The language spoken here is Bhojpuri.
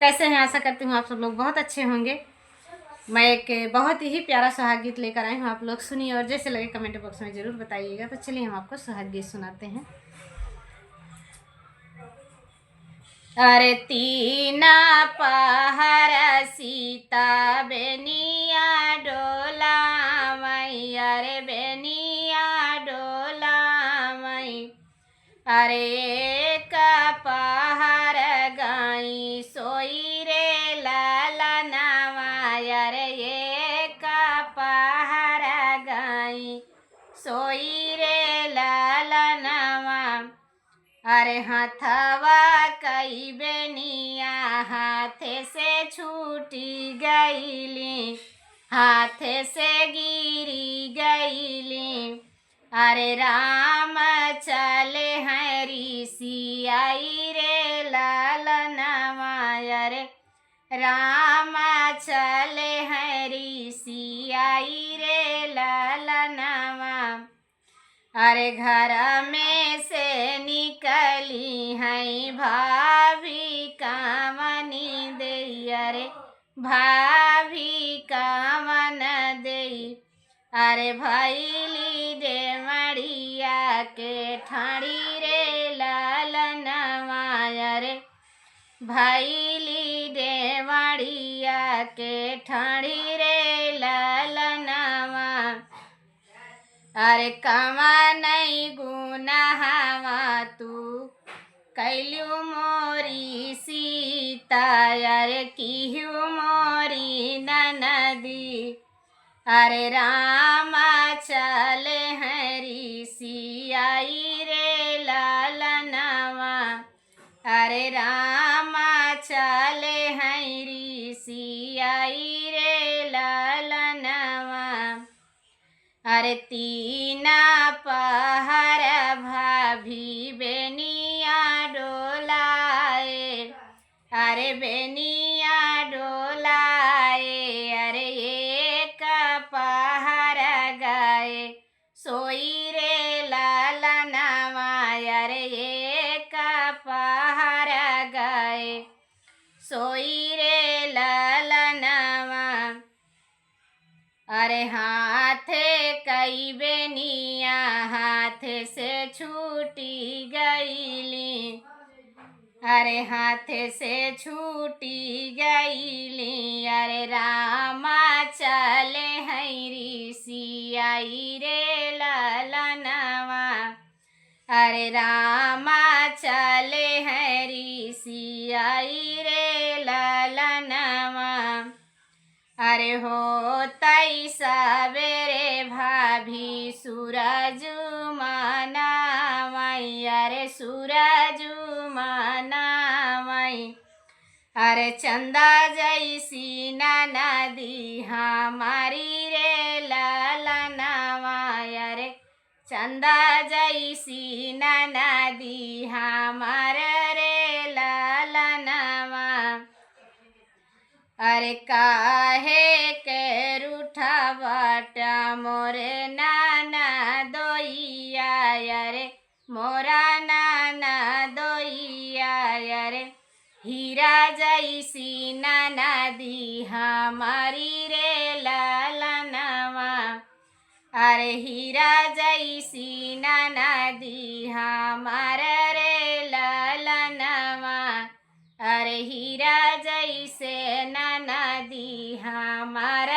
कैसे हैं? आशा करती हूँ आप सब लोग बहुत अच्छे होंगे। मैं एक बहुत ही प्यारा सुहाग गीत लेकर आई हूँ, आप लोग सुनिए और जैसे लगे कमेंट बॉक्स में ज़रूर बताइएगा। तो चलिए हम आपको सुहाग गीत सुनाते हैं। अरे तीना पहर सीता बेनिया डोला मई, अरे बेनिया डोला मई, अरे एक पहर गाई सोई रे लालनावा, अरे एक पहर गाई सोई रे लालनावा, अरे हाथवा कई बेनिया हाथे से छूटी गईली, हाथे से गिरी गईली, अरे राम चले हैं ऋषि आई रे लालनावा, अरे राम चले हैं ऋषि आई रे लालनावा, अरे घर में से निकली हैं भाभी कामनी दे, अरे भाभी कामन दे, अरे भैली रे मड़िया के ठाड़ी रे लालनवा, अरे भैली रे मड़िया के ठाड़ी रे लालनवा, अरे कमा नहीं गुनाहवा तू कैलू मोरी सीता, अरे किहू मोरी ननदी, अरे रामा चले हैं ऋषि आई रे लालनवा, अरे रामा चले हैं ऋषि आई रे लालनवा, अरे तीना पहर भाभी बेनिया डोलाए, अरे बेनिया डोलाए, अरे एक पहर गाए सोई रे लालनवा, अरे एक पहर गाए सोई रे लालनवा, अरे हाथे कई बेनिया हाथे से छूटी गईली, अरे हाथे से छूटी गईली, अरे रामा चले हैं ऋषि आई रे लालनवा, अरे रामा चले हैं ऋषि आई रे लालनवा, अरे हो तई सवेरे भाभी सूरज मनावई, अरे सूरज मनावई, अरे चंदा जैसी नदी हमारी रे लालनवा, अरे चंदा जैसी नदी हमारे रे लालनवा, अरे काहे के रूठावट मोरे नाना दोइया, अरे मोरा नाना दोइया, अरे हीरा जैसी नदी हमारी रे लालनवा, अरे हीरा जैसी नदी हमारे रे लालनवा, अरे हीरा जैसे नदी हमारा